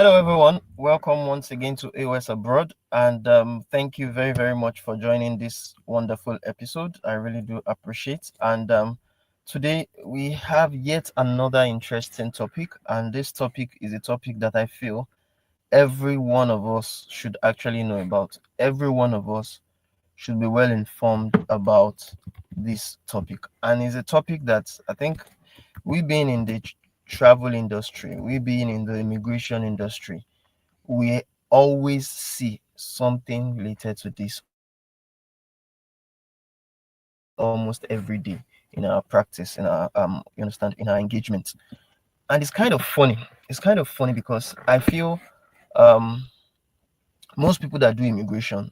Hello, everyone. Welcome once again to A.O.S. Abroad. And thank you very, very much for joining this wonderful episode. I really do appreciate. And today we have yet another interesting topic. And this topic is a topic that I feel every one of us should actually know about. Every one of us should be well informed about this topic. And it's a topic that I think we being in the travel industry, we being in the immigration industry, we always see something related to this almost every day in our practice, in our engagement. And it's kind of funny. It's kind of funny because I feel um most people that do immigration,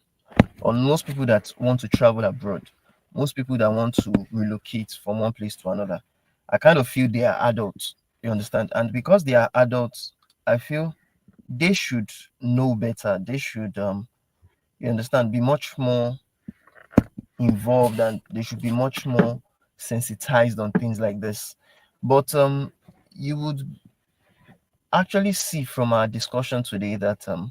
or most people that want to travel abroad, most people that want to relocate from one place to another, I kind of feel they are adults. You understand? And because they are adults, I feel they should know better. They should you understand, be much more involved, and they should be much more sensitized on things like this. But you would actually see from our discussion today that a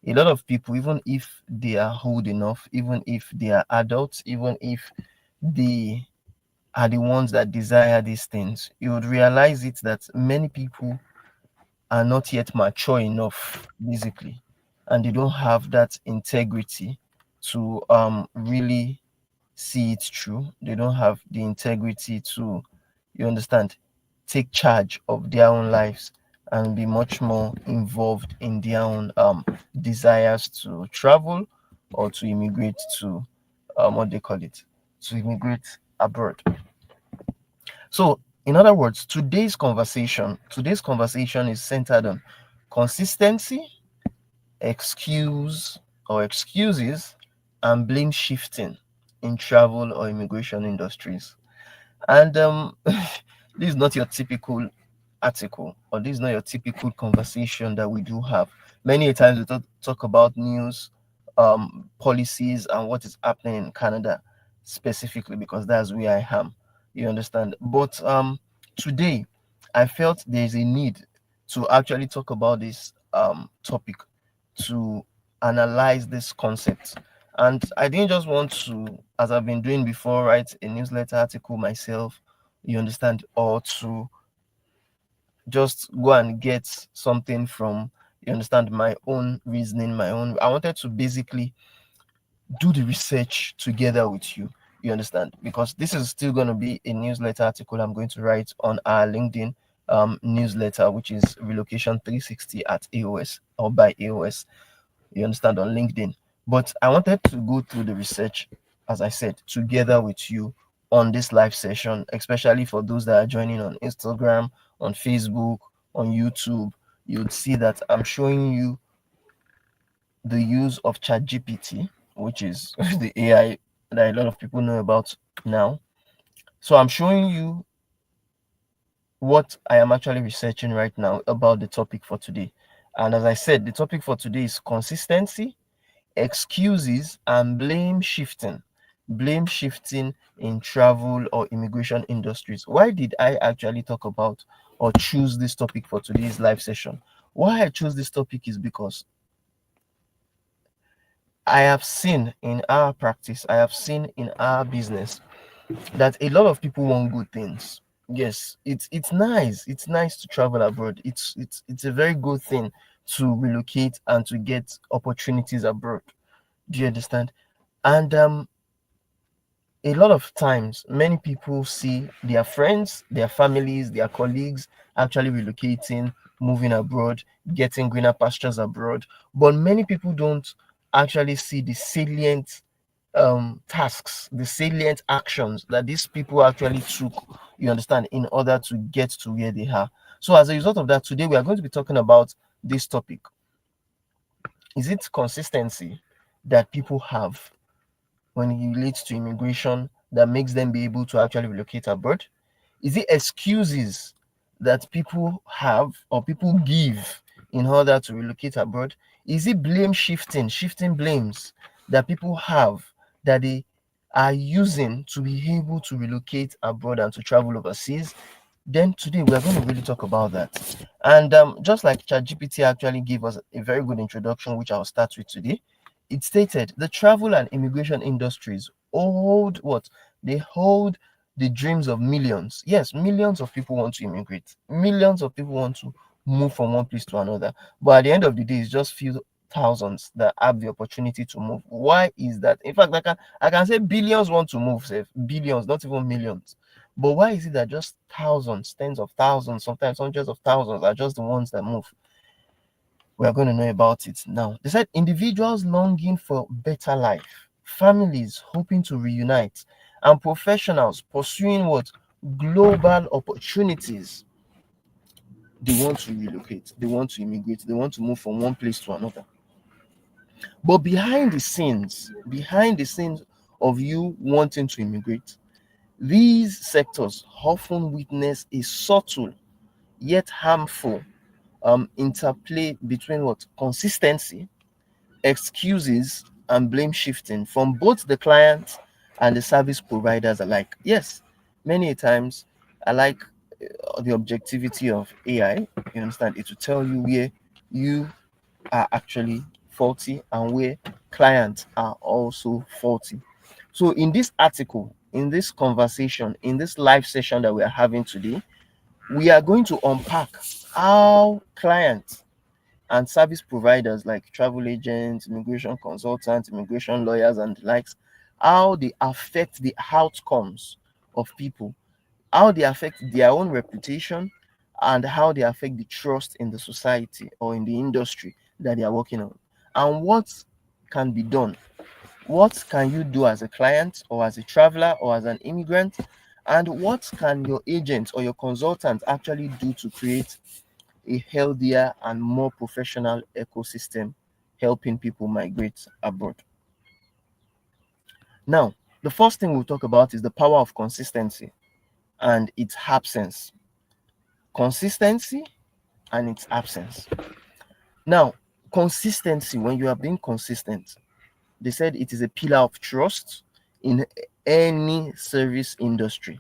lot of people, even if they are old enough, even if they are adults, even if they are the ones that desire these things, you would realize it that many people are not yet mature enough, basically, and they don't have that integrity to really see it through. They don't have the integrity to, you understand, take charge of their own lives and be much more involved in their own desires to travel or to immigrate to what they call it, to immigrate abroad. So, in other words, today's conversation is centered on consistency, excuse or excuses, and blame shifting in travel or immigration industries. And this is not your typical article, or this is not your typical conversation that we do have. Many a times we talk about news, policies, and what is happening in Canada specifically because that's where I am. You understand? But today, I felt there is a need to actually talk about this topic, to analyze this concept. And I didn't just want to, as I've been doing before, write a newsletter article myself, you understand, or to just go and get something from, you understand, my own reasoning, my own. I wanted to basically do the research together with you. You understand? Because this is still going to be a newsletter article I'm going to write on our LinkedIn newsletter, which is Relocation 360 at A.O.S or by A.O.S. You understand, on LinkedIn. But I wanted to go through the research, as I said, together with you on this live session, especially for those that are joining on Instagram, on Facebook, on YouTube. You'd see that I'm showing you the use of ChatGPT, which is the AI that a lot of people know about now. So I'm showing you what I am actually researching right now about the topic for today. And as I said, the topic for today is consistency, excuses, and blame shifting. Blame shifting in travel or immigration industries. Why did I actually talk about or choose this topic for today's live session? Why I chose this topic is because I have seen in our practice, I have seen in our business that a lot of people want good things. Yes, it's nice. It's nice to travel abroad. It's a very good thing to relocate and to get opportunities abroad. Do you understand? And a lot of times, many people see their friends, their families, their colleagues actually relocating, moving abroad, getting greener pastures abroad. But many people don't actually see the salient tasks, the salient actions that these people actually took, you understand, in order to get to where they are. So, as a result of that, today we are going to be talking about this topic. Is it consistency that people have when it relates to immigration that makes them be able to actually relocate abroad? Is it excuses that people have or people give in order to relocate abroad? Is it blame shifting, shifting blames that people have that they are using to be able to relocate abroad and to travel overseas? Then today we are going to really talk about that. And just like ChatGPT actually gave us a very good introduction, which I'll start with today, it stated the travel and immigration industries hold what? They hold the dreams of millions. Yes, millions of people want to immigrate. Millions of people want to move from one place to another. But at the end of the day, it's just few thousands that have the opportunity to move. Why is that? In fact, I can say billions want to move, say billions, not even millions. But why is it that just thousands, tens of thousands, sometimes hundreds of thousands are just the ones that move? We are going to know about it now. They said individuals longing for better life, families hoping to reunite, and professionals pursuing what? Global opportunities. They want to relocate, they want to immigrate, they want to move from one place to another. But behind the scenes of you wanting to immigrate, these sectors often witness a subtle yet harmful interplay between what? Consistency, excuses, and blame shifting from both the client and the service providers alike. Yes, many a times I like the objectivity of AI. You understand? It will tell you where you are actually faulty and where clients are also faulty. So, in this article, in this conversation, in this live session that we are having today, we are going to unpack how clients and service providers like travel agents, immigration consultants, immigration lawyers, and the likes, how they affect the outcomes of people, how they affect their own reputation, and how they affect the trust in the society or in the industry that they are working on, and what can be done. What can you do as a client or as a traveler or as an immigrant? And what can your agent or your consultant actually do to create a healthier and more professional ecosystem helping people migrate abroad? Now, the first thing we'll talk about is the power of consistency and its absence. Consistency and its absence. Now, consistency, when you are being consistent, they said it is a pillar of trust in any service industry,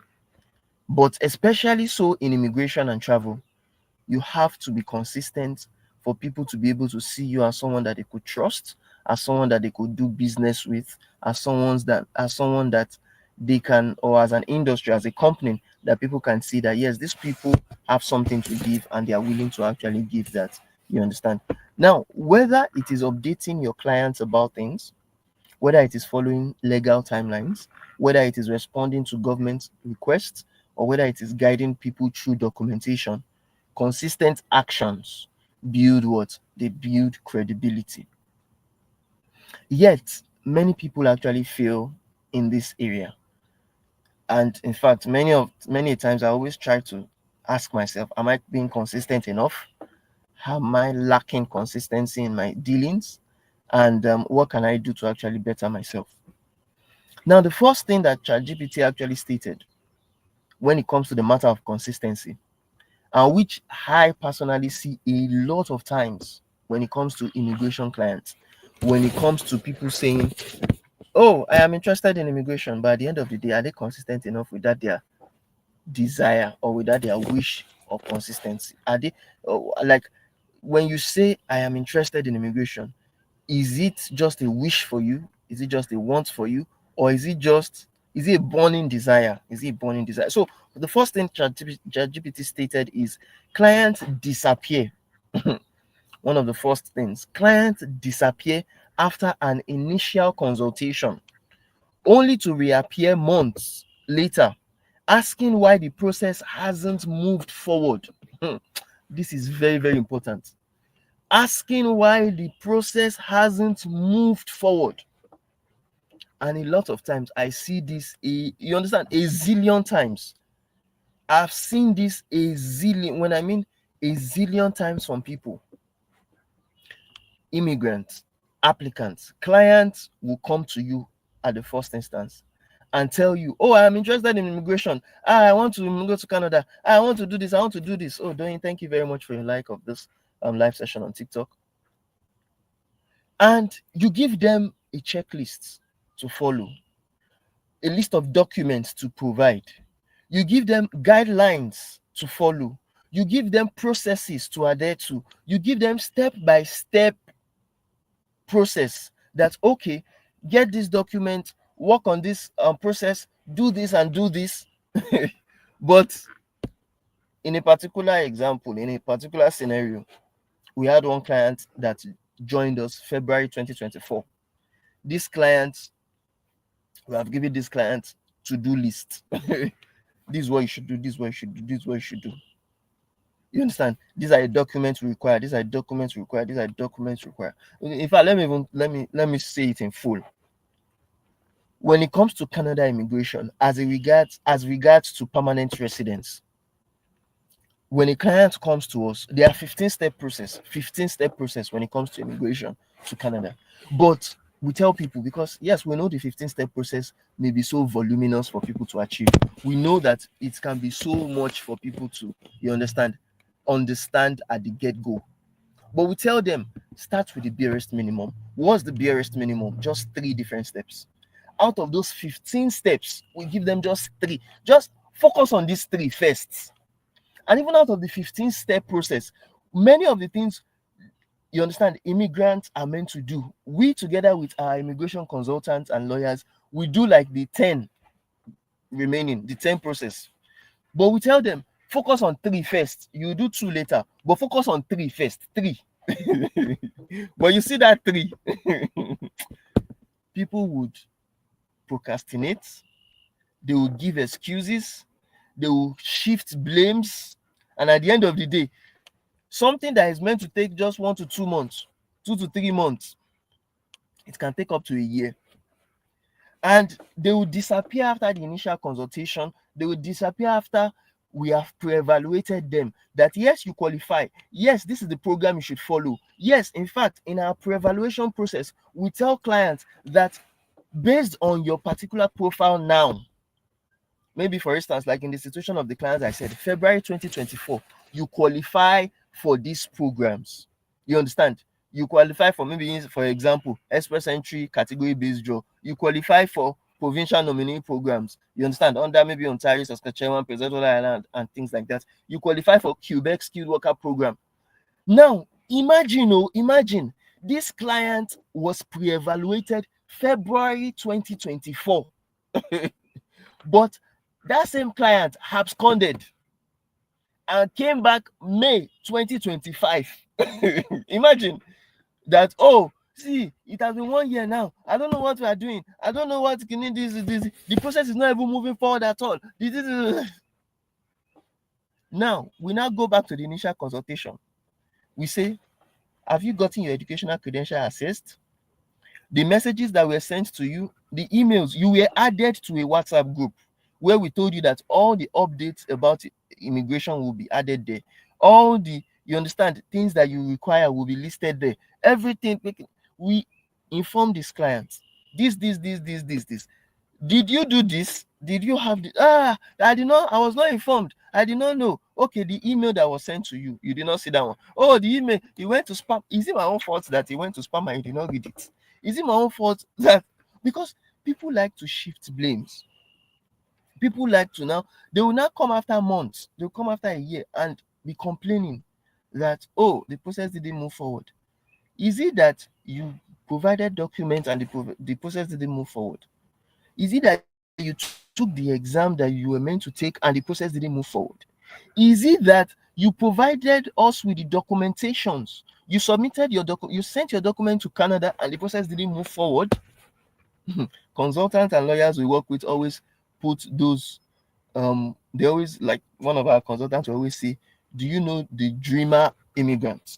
but especially so in immigration and travel. You have to be consistent for people to be able to see you as someone that they could trust, as someone that they could do business with, as someone that they can, or as an industry, as a company, that people can see that yes, these people have something to give and they are willing to actually give that. You understand? Now, whether it is updating your clients about things, whether it is following legal timelines, whether it is responding to government requests, or whether it is guiding people through documentation, consistent actions build what? They build credibility. Yet, many people actually fail in this area. And in fact, many times I always try to ask myself, am I being consistent enough? Am I lacking consistency in my dealings? And what can I do to actually better myself? Now, the first thing that ChatGPT actually stated when it comes to the matter of consistency, and which I personally see a lot of times when it comes to immigration clients, when it comes to people saying, "Oh, I am interested in immigration," but at the end of the day, are they consistent enough with that their desire or with that their wish or consistency? Are they like when you say, "I am interested in immigration," is it just a wish for you? Is it just a want for you? Or is it a burning desire? Is it a burning desire? So the first thing ChatGPT stated is clients disappear. One of the first things, clients disappear after an initial consultation, only to reappear months later, asking why the process hasn't moved forward. This is very, very important. Asking why the process hasn't moved forward. And a lot of times I see this, you understand, a zillion times. I've seen this a zillion, when I mean a zillion times from people, immigrants, applicants, clients will come to you at the first instance and tell you, "Oh, I'm interested in immigration. I want to go to Canada. I want to do this. I want to do this." Oh, Doyin, thank you very much for your like of this live session on TikTok. And you give them a checklist to follow, a list of documents to provide. You give them guidelines to follow. You give them processes to adhere to. You give them step by step process that, okay, get this document, work on this process, do this and do this. But in a particular example, in a particular scenario, we had one client that joined us February 2024. This client, we have given this client to-do list. This is what you should do, this is what you should do, this is what you should do. You understand? These are the documents we require, these are the documents required, these are the documents required. In fact, let me say it in full. When it comes to Canada immigration, as regards to permanent residents, when a client comes to us, there are 15-step process when it comes to immigration to Canada. But we tell people, because yes, we know the 15-step process may be so voluminous for people to achieve. We know that it can be so much for people to, you understand at the get-go. But we tell them, start with the barest minimum. What's the barest minimum? Just 3 different steps. Out of those 15 steps, we give them just 3. Just focus on these 3 first. And even out of the 15-step process, many of the things, you understand, immigrants are meant to do, we, together with our immigration consultants and lawyers, we do like the 10 remaining, the 10 process. But we tell them, focus on 3 first. You do 2 later, but focus on 3 first. 3. But you see that 3, people would procrastinate, they will give excuses, they will shift blames, and at the end of the day, something that is meant to take just 1 to 2 months, 2 to 3 months, it can take up to a year. And they will disappear after the initial consultation. They will disappear after we have pre-evaluated them, that yes, you qualify, yes, this is the program you should follow. Yes, in fact, in our pre-evaluation process, we tell clients that based on your particular profile now, maybe for instance, like in the situation of the clients I said, February 2024, you qualify for these programs. You understand? You qualify for, maybe for example, express entry category based draw. You qualify for provincial nominee programs. You understand? Under maybe Ontario, Saskatchewan, Prince Edward Island, and things like that. You qualify for Quebec skilled worker program. Now, imagine this client was pre-evaluated February 2024. But that same client absconded and came back May 2025. Imagine that. Oh, see, it has been 1 year now. I don't know what we are doing. I don't know what this. The process is not even moving forward at all. Now, we now go back to the initial consultation. We say, have you gotten your educational credential assessed? The messages that were sent to you, the emails, you were added to a WhatsApp group where we told you that all the updates about immigration will be added there. All the, you understand, things that you require will be listed there. Everything, we inform this client. This. Did you do this? Did you have the I did not, I was not informed. I did not know. Okay, the email that was sent to you, you did not see that one. Oh, the email, he went to spam. Is it my own fault that he went to spam and you did not read it? Is it my own fault that, because people like to shift blames. People like to now, they will not come after months, they'll come after a year and be complaining that, oh, the process didn't move forward. Is it that you provided documents and the process didn't move forward? Is it that you took the exam that you were meant to take and the process didn't move forward? Is it that you provided us with the documentations? You submitted you sent your document to Canada and the process didn't move forward? Consultants and lawyers we work with always put those, they always, like one of our consultants will always say, do you know the dreamer immigrants?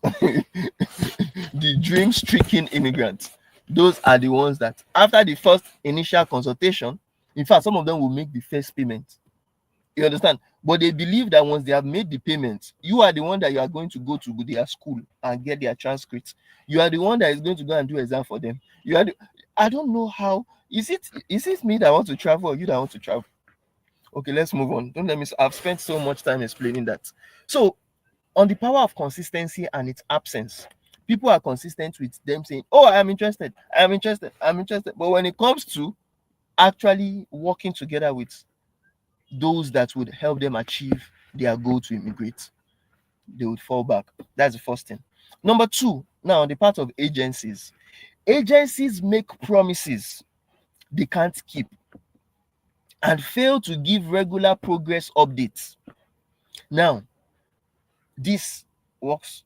The dream stricken immigrants. Those are the ones that after the first initial consultation, in fact, some of them will make the first payment. You understand? But they believe that once they have made the payment, you are the one that you are going to go to their school and get their transcripts. You are the one that is going to go and do exam for them. I don't know how. Is it me that want to travel or you that want to travel? Okay, let's move on. Don't let me. I've spent so much time explaining that. So, on the power of consistency and its absence, people are consistent with them saying, oh, I am interested, I'm interested. But when it comes to actually working together with those that would help them achieve their goal to immigrate, they would fall back. That's the first thing. Number two, now on the part of agencies, agencies make promises they can't keep and fail to give regular progress updates. Now, this works,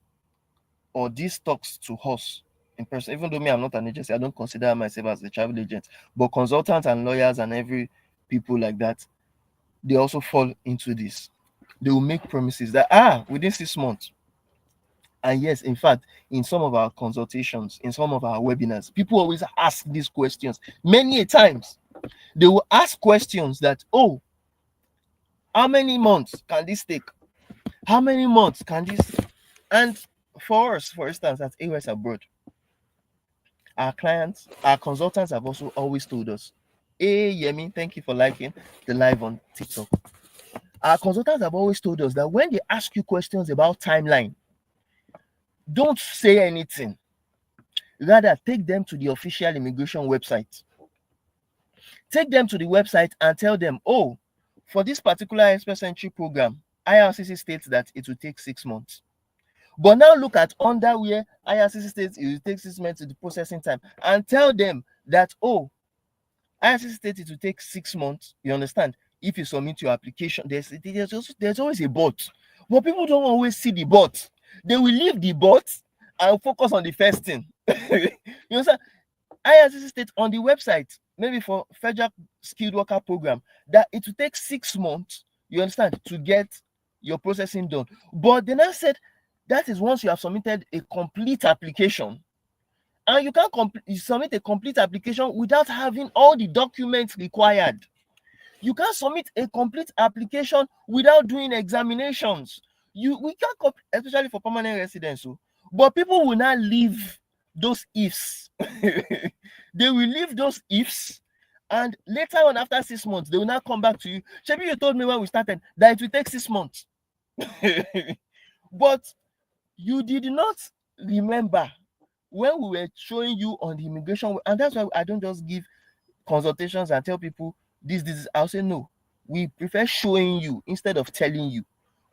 or this talks to us in person. Even though me, I'm not an agency, I don't consider myself as a travel agent, but consultants and lawyers and every people like that, they also fall into this. They will make promises that within 6 months. And yes, in fact, in some of our consultations, in some of our webinars, people always ask these questions. Many a times, they will ask questions that, oh, how many months can this take? How many months can this? And for us, for instance, at A.O.S abroad, our clients, our consultants have also always told us, hey, Yemi, thank you for liking the live on TikTok. Our consultants have always told us that when they ask you questions about timeline, don't say anything. Rather, take them to the official immigration website. Take them to the website and tell them, oh, for this particular express entry program, IRCC states that it will take 6 months. But now look at under where IRCC states it will take 6 months to the processing time, and tell them that, oh, IRCC states it will take 6 months. You understand? If you submit your application, there's always a but. But people don't always see the but. They will leave the but and focus on the first thing. You understand? IRCC states on the website, maybe for federal skilled worker program, that it will take 6 months, you understand, to get your processing done. But they now said that is once you have submitted a complete application. And you can't submit a complete application without having all the documents required. You can't submit a complete application without doing examinations. We can't, especially for permanent residents. But people will not leave those ifs. They will leave those ifs, and later on, after 6 months, they will not come back to you. Shebi, you told me when we started that it will take 6 months. But you did not remember when we were showing you on the immigration, and that's why I don't just give consultations and tell people this. I'll say no. We prefer showing you instead of telling you.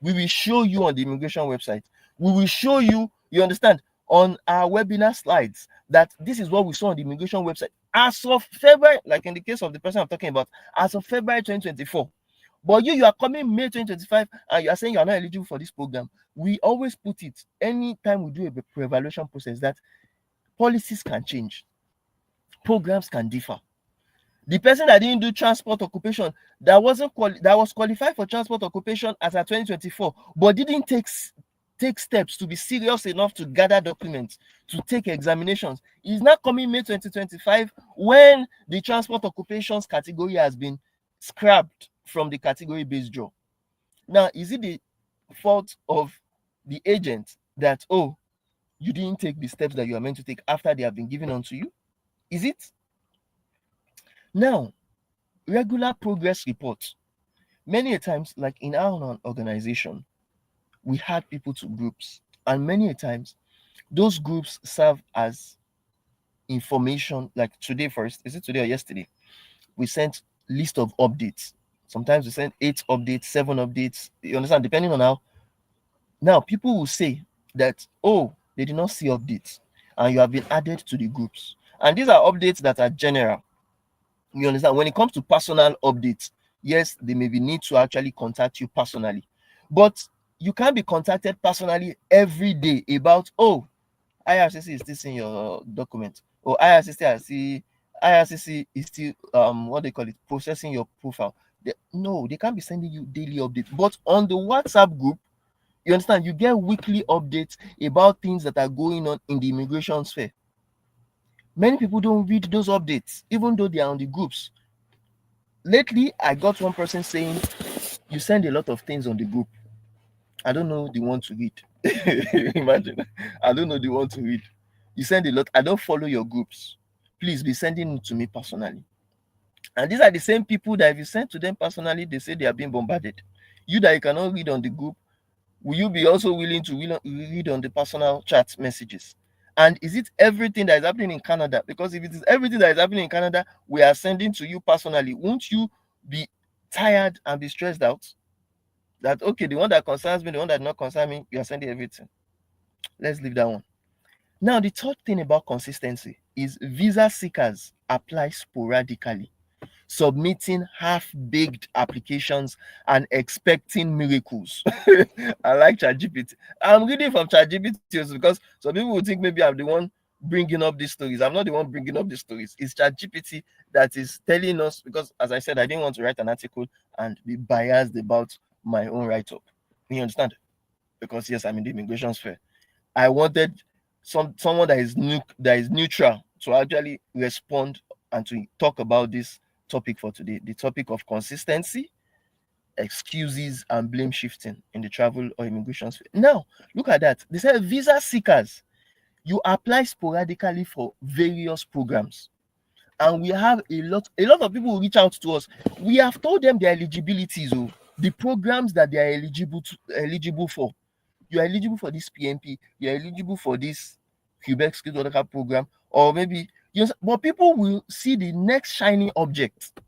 We will show you on the immigration website. We will show you, you understand, on our webinar slides that this is what we saw on the immigration website as of February, like in the case of the person I'm talking about, as of February 2024. But you are coming May 2025 and you are saying you are not eligible for this program. We always put it anytime we do a pre-evaluation process that policies can change, programs can differ. The person that didn't do transport occupation, that was qualified for transport occupation as at 2024, but didn't take steps to be serious enough to gather documents, to take examinations, is now coming May 2025 when the transport occupations category has been scrapped from the category-based draw. Now, is it the fault of the agent that, oh, you didn't take the steps that you are meant to take after they have been given unto you? Is it? Now, regular progress reports. Many a times, like in our organization, we had people to groups, and many a times, those groups serve as information. Like today, first, is it today or yesterday? We sent list of updates. Sometimes we send 8 updates, 7 updates. You understand? Depending on how. Now, people will say that, oh, they did not see updates, and you have been added to the groups. And these are updates that are general. You understand? When it comes to personal updates, yes, they may be need to actually contact you personally, but you can't be contacted personally every day about, oh, IRCC is still seeing your document, or IRCC is still what they call it, processing your profile. No, they can't be sending you daily updates. But on the WhatsApp group, you understand, you get weekly updates about things that are going on in the immigration sphere. Many people don't read those updates, even though they are on the groups. Lately, I got one person saying, you send a lot of things on the group. I don't know the one to read. Imagine, I don't know the one to read. You send a lot. I don't follow your groups. Please be sending it to me personally. And these are the same people that if you send to them personally, they say they are being bombarded. You that you cannot read on the group, will you be also willing to read on the personal chat messages? And is it everything that is happening in Canada? Because if it is everything that is happening in Canada, we are sending to you personally, won't you be tired and be stressed out? That okay, the one that concerns me, the one that not concern me, you are sending everything. Let's leave that one. Now, the third thing about consistency is visa seekers apply sporadically, submitting half-baked applications and expecting miracles. I like ChatGPT. I'm reading from ChatGPT also because some people will think maybe I'm the one bringing up these stories. I'm not the one bringing up these stories. It's ChatGPT that is telling us, because as I said, I didn't want to write an article and be biased about my own write-up. You understand? Because yes, I'm in the immigration sphere. I wanted someone that is neutral to actually respond and to talk about this topic for today. The topic of consistency, excuses, and blame shifting in the travel or immigration sphere. Now, look at that. They said visa seekers, you apply sporadically for various programs. And we have a lot of people who reach out to us. We have told them their eligibilities, oh, the programs that they are eligible for. You are eligible for this PMP, you are eligible for this Quebec Skills Worker program, or maybe but people will see the next shiny object.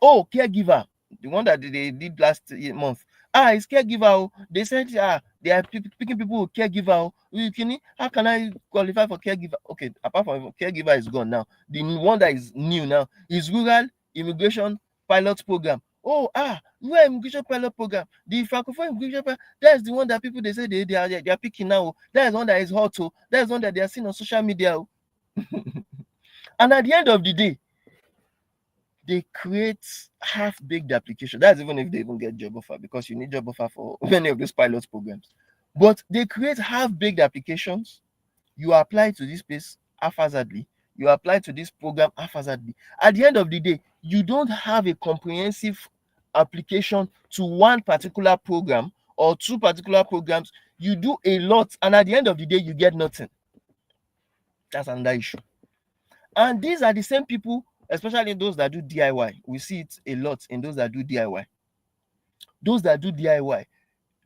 Oh, caregiver, the one that they did last month. It's caregiver. Oh. They said they are picking people with caregiver. Oh. How can I qualify for caregiver? Okay, apart from caregiver is gone now. The one that is new now is rural immigration pilot program. Rural immigration pilot program. The francophone immigration pilot, that's the one that people they say they are picking now. Oh. That is one that is hot. Oh. That is one that they are seeing on social media. Oh. And at the end of the day, they create half-baked application. That's even if they even get job offer, because you need job offer for many of these pilot programs. But they create half-baked applications. You apply to this place haphazardly. You apply to this program haphazardly. At the end of the day, you don't have a comprehensive application to one particular program or two particular programs. You do a lot, and at the end of the day, you get nothing. That's another issue. And these are the same people, especially those that do DIY. We see it a lot in those that do DIY. Those that do DIY,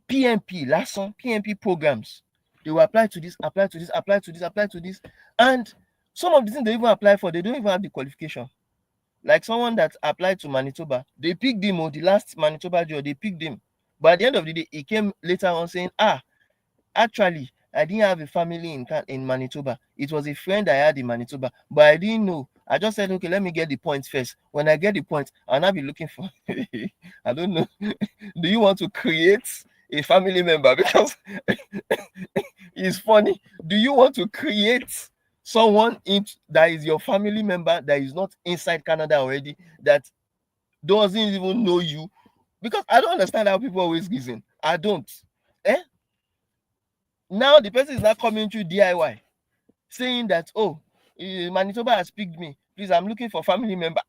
PMP, last one, PMP programs. They will apply to this, apply to this, apply to this, apply to this. And some of the things they even apply for, they don't even have the qualification. Like someone that applied to Manitoba, they picked him, or the last Manitoba job, they picked him. But at the end of the day, he came later on saying, actually, I didn't have a family in Manitoba. It was a friend I had in Manitoba, but I didn't know. I just said, okay, let me get the points first. When I get the points, I'll not be looking for. I don't know. Do you want to create a family member? Because it's funny. Do you want to create someone that is your family member that is not inside Canada already, that doesn't even know you? Because I don't understand how people always reason. I don't. Now the person is not coming through DIY saying that, Manitoba has picked me. Please, I'm looking for family member.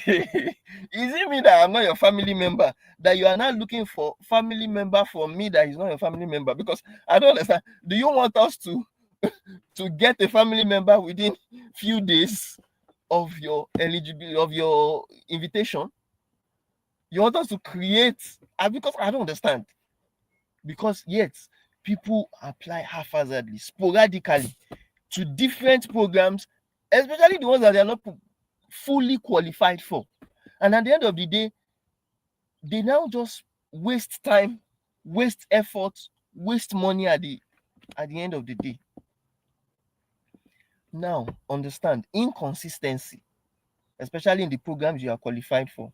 Is it me that I'm not your family member? That you are not looking for family member for me that is not your family member? Because I don't understand. Do you want us to get a family member within few days of your eligibility, of your invitation? You want us to create? Because I don't understand. Because yet people apply haphazardly, sporadically to different programs, especially the ones that they are not fully qualified for. And at the end of the day, they now just waste time, waste effort, waste money at the end of the day. Now, understand, inconsistency, especially in the programs you are qualified for,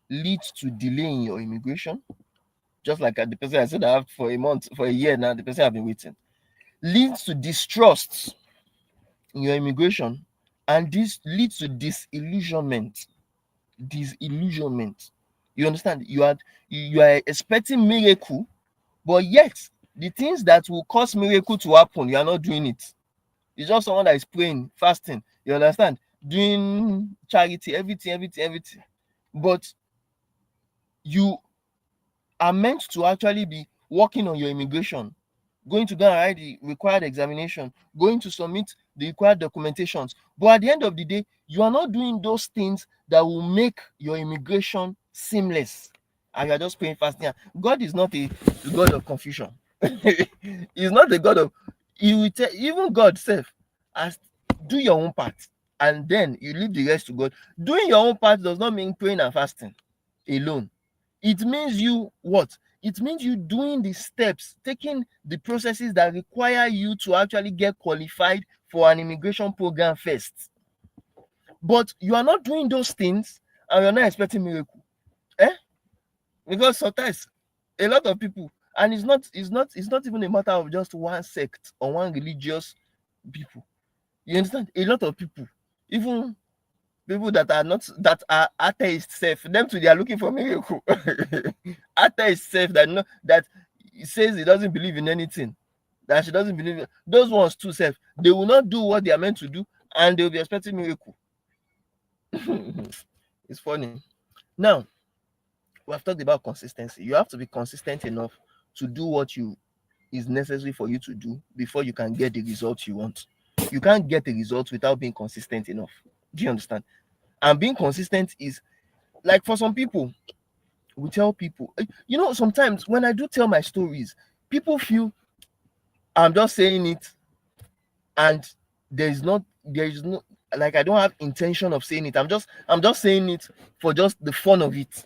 leads to delay in your immigration. Just like the person I said I have for a month, for a year now, the person I've been waiting. Leads to distrust in your immigration, and this leads to disillusionment. You understand? You are expecting miracle, but yet the things that will cause miracle to happen, you are not doing it. It's just someone that is praying, fasting, you understand, doing charity, everything. But you are meant to actually be working on your immigration, going to go and write the required examination, going to submit the required documentations. But at the end of the day, you are not doing those things that will make your immigration seamless. And you are just praying fasting. God is not a God of confusion. He's not a God of. He will tell even God self, as do your own part, and then you leave the rest to God. Doing your own part does not mean praying and fasting alone. It means you what? It means you doing the steps, taking the processes that require you to actually get qualified for an immigration program first. But you are not doing those things and you're not expecting miracle. Eh? Because sometimes a lot of people, and it's not even a matter of just one sect or one religious people. You understand? A lot of people, even people that are atheists self, them too, they are looking for miracle. Atheist self that says he doesn't believe in anything, that she doesn't believe in, those ones too self, they will not do what they are meant to do and they will be expecting miracle. It's funny. Now, we have talked about consistency. You have to be consistent enough to do what you is necessary for you to do before you can get the results you want. You can't get the results without being consistent enough. Do you understand? And being consistent is, like, for some people, we tell people, sometimes when I do tell my stories, people feel I'm just saying it and there is no, like, I don't have intention of saying it. I'm just saying it for just the fun of it.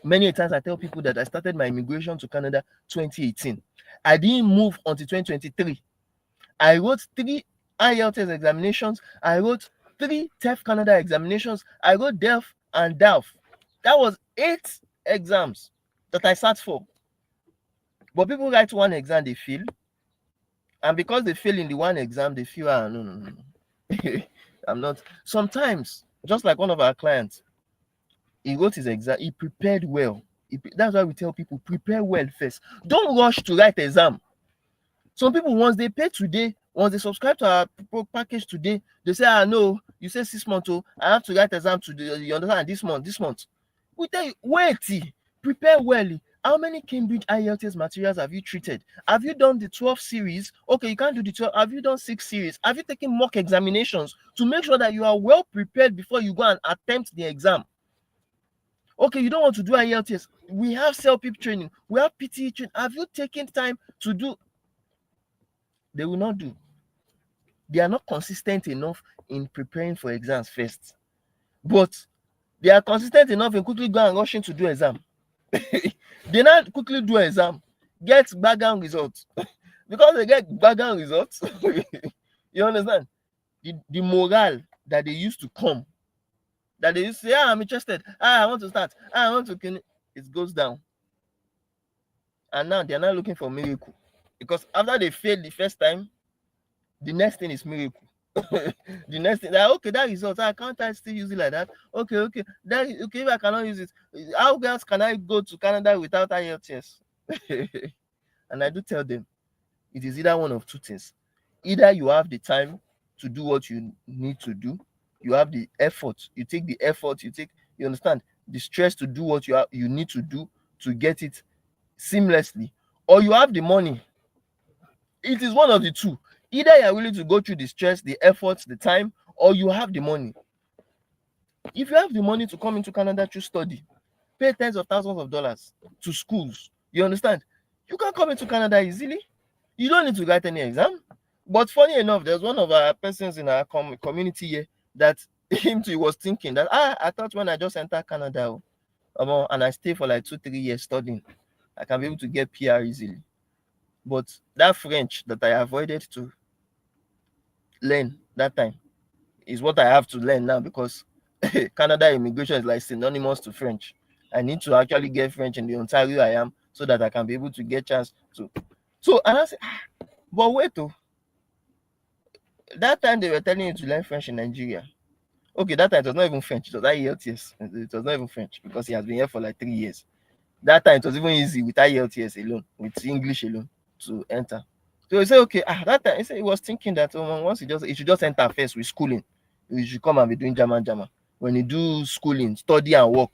Many times I tell people that I started my immigration to Canada 2018. I didn't move until 2023. I wrote 3 IELTS examinations. I wrote 3 TEF Canada examinations. I wrote DELF and DALF. That was 8 exams that I sat for. But people write one exam, they fail. And because they fail in the one exam, they feel, no. I'm not. Sometimes, just like one of our clients, he wrote his exam, he prepared well. That's why we tell people, prepare well first. Don't rush to write exam. Some people, once they pay today, once they subscribe to our package today, they say, no, you say 6 months, I have to write exam today, you understand, this month. We tell you, wait, prepare well. How many Cambridge IELTS materials have you treated? Have you done the 12 series? Okay, you can't do the 12. Have you done 6 series? Have you taken mock examinations to make sure that you are well prepared before you go and attempt the exam? Okay, you don't want to do IELTS. We have self-pip training. We have PTE training. Have you taken time to do? They will not do. They are not consistent enough in preparing for exams first. But they are consistent enough in quickly go and rushing to do exam. They not quickly do exam, get background results. Because they get background results, you understand? The morale that they used to come, that they used to say, I'm interested, I want to start, I want to, it goes down. And now they're not looking for miracle. Because after they failed the first time, the next thing is miracle. The next thing, like, okay, that result, can't I still use it like that? Okay, if I cannot use it, how else can I go to Canada without IELTS? And I do tell them, it is either one of two things. Either you have the time to do what you need to do, you have the effort, you take the effort, you understand, the stress to do what you need to do to get it seamlessly, or you have the money. It is one of the two. Either you are willing to go through the stress, the effort, the time, or you have the money. If you have the money to come into Canada to study, pay tens of thousands of dollars to schools, you understand, you can come into Canada easily. You don't need to write any exam. But funny enough, there's one of our persons in our community here that him too was thinking that, I thought when I just enter Canada and I stay for like 2-3 years studying, I can be able to get PR easily. But that French that I avoided to learn that time is what I have to learn now, because Canada immigration is like synonymous to French. I need to actually get French in the Ontario I am, so that I can be able to get chance to. So, and I said, but wait, that time they were telling you to learn French in Nigeria. Okay, that time it was not even French, it was IELTS. It was not even French because he has been here for like 3 years. That time it was even easy with IELTS alone, with English alone to enter. So he said, okay, that time he was thinking that once he should just enter first with schooling. He should come and be doing German. When he do schooling, study and work.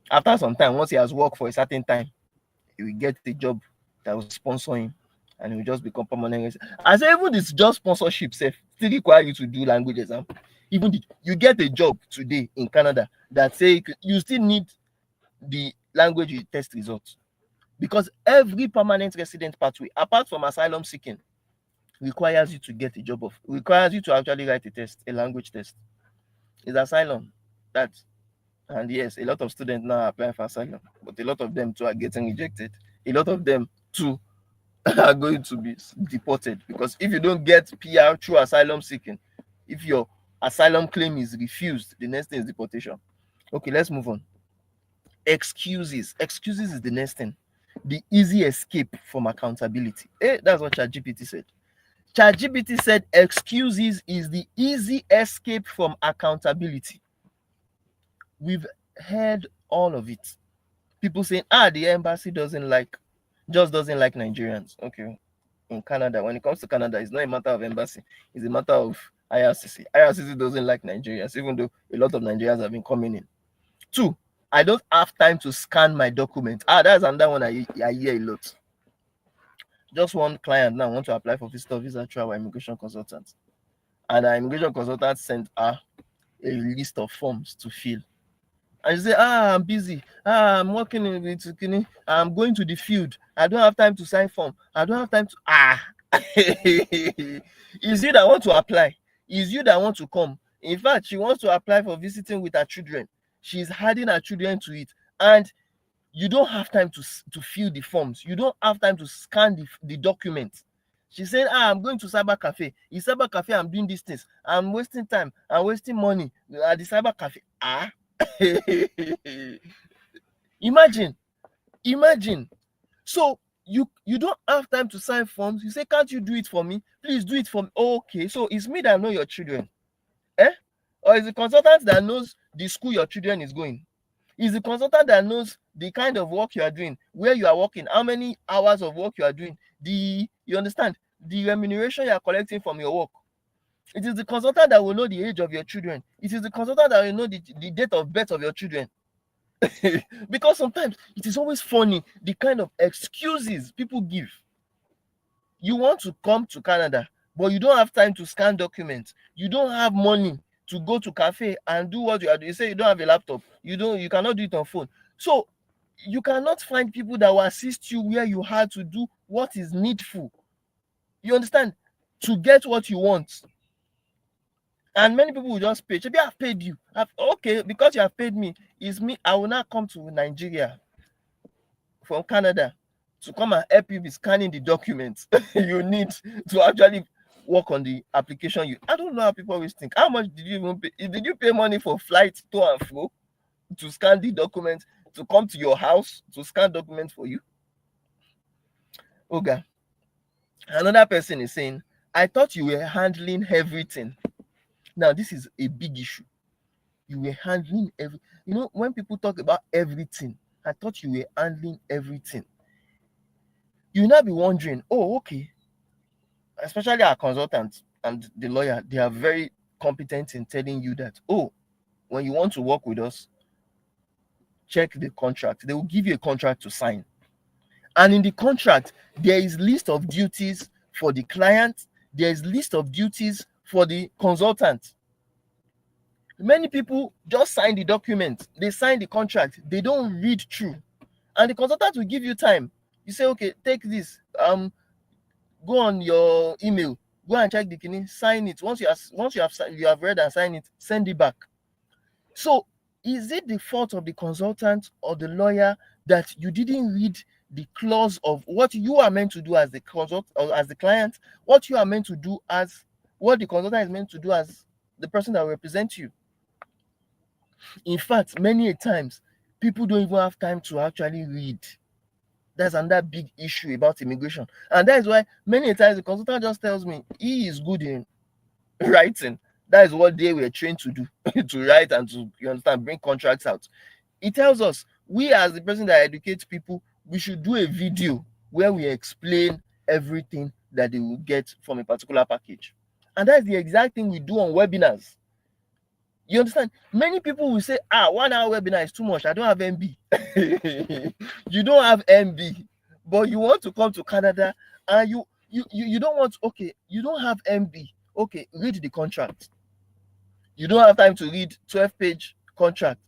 After some time, once he has worked for a certain time, he will get a job that will sponsor him, and he will just become permanent. I say even this job sponsorship self still require you to do language exam. Even you get a job today in Canada that say you still need the language test results, because every permanent resident pathway, apart from asylum seeking, requires you to get a job requires you to actually write a language test. It's asylum. That And yes, a lot of students now apply for asylum, but a lot of them too are getting rejected. A lot of them too are going to be deported, because if you don't get PR through asylum seeking, if your asylum claim is refused, the next thing is deportation. Okay, let's move on. Excuses. Excuses is the next thing. The easy escape from accountability. That's what ChatGPT said. ChatGPT said excuses is the easy escape from accountability. We've heard all of it. People saying, the embassy doesn't like Nigerians. Okay. In Canada, when it comes to Canada, it's not a matter of embassy, it's a matter of IRCC. IRCC doesn't like Nigerians, even though a lot of Nigerians have been coming in. Two, I don't have time to scan my document. That's another one I hear a lot. Just one client now want to apply for visitor visa through our immigration consultant, and our immigration consultant sent her a list of forms to fill. And she say, I'm busy. I'm working with Kini. I'm going to the field. I don't have time to sign form. I don't have time to Is you that want to apply? Is you that want to come? In fact, she wants to apply for visiting with her children. She's adding her children to it. And you don't have time to fill the forms. You don't have time to scan the documents. She's saying, I'm going to cyber cafe. In cyber cafe, I'm doing these things. I'm wasting time. I'm wasting money at the cyber cafe. Imagine. So you don't have time to sign forms. You say, can't you do it for me? Please do it for me. Okay, so it's me that know your children. Or is the consultant that knows the school your children is going? Is the consultant that knows the kind of work you are doing, where you are working, how many hours of work you are doing, you understand, the remuneration you are collecting from your work. It is the consultant that will know the age of your children. It is the consultant that will know the date of birth of your children. Because sometimes it is always funny the kind of excuses people give. You want to come to Canada, but you don't have time to scan documents. You don't have money to go to cafe and do what you are doing. You say you don't have a laptop. You cannot do it on phone. So you cannot find people that will assist you where you had to do what is needful. You understand? To get what you want. And many people will just pay. Maybe I've paid you. Okay, because you have paid me, it's me. I will not come to Nigeria from Canada to come and help you be scanning the documents you need to actually work on the application. I don't know how people always think. How much did you even pay? Did you pay money for flight to and fro to scan the documents, to come to your house to scan documents for you? Okay. Another person is saying, I thought you were handling everything. Now, this is a big issue. You were handling when people talk about everything, I thought you were handling everything. You now be wondering, okay, especially our consultants and the lawyer, they are very competent in telling you that, when you want to work with us, check the contract. They will give you a contract to sign. And in the contract, there is list of duties for the client. There is list of duties for the consultant. Many people just sign the document. They sign the contract. They don't read through. And the consultant will give you time. You say, okay, take this. Go on your email. Go and check the kini. Sign it. Once you have read and signed it, send it back. So, is it the fault of the consultant or the lawyer that you didn't read the clause of what you are meant to do as the consult or as the client, what you are meant to do as what the consultant is meant to do as the person that will represent you? In fact, many times people don't even have time to actually read. That's another big issue about immigration. And that is why many times the consultant just tells me he is good in writing. That is what they were trained to do, to write and to, you understand, bring contracts out. He tells us, we as the person that educates people, we should do a video where we explain everything that they will get from a particular package. And that's the exact thing we do on webinars. You understand? Many people will say, 1 hour webinar is too much. I don't have MB. You don't have MB, but you want to come to Canada and you don't want, okay, you don't have MB. Okay, read the contract. You don't have time to read 12-page contract.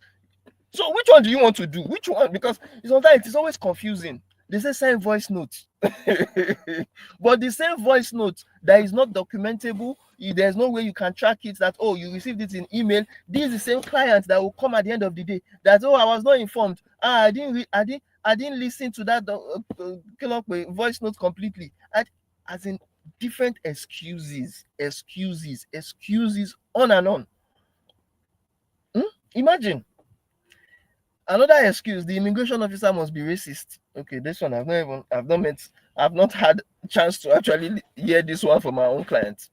So which one do you want to do? Which one? Because sometimes it's always confusing. They say send voice note. But the same voice note that is not documentable, there's no way you can track it, that oh, you received it in email. This is the same client that will come at the end of the day that oh, I was not informed. I didn't listen to that voice note completely. As in different excuses on and on. Imagine another excuse: the immigration officer must be racist. Okay, this one I've not had chance to actually hear this one from my own clients.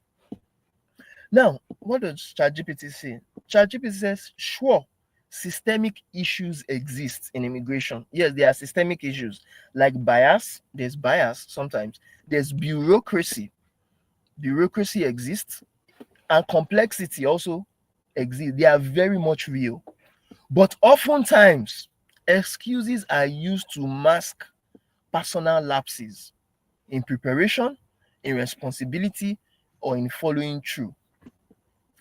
Now, what does ChatGPT say? ChatGPT says, sure, systemic issues exist in immigration. Yes, there are systemic issues like bias. There's bias sometimes. There's bureaucracy. Bureaucracy exists, and complexity also exists. They are very much real. But oftentimes, excuses are used to mask personal lapses in preparation, in responsibility, or in following through.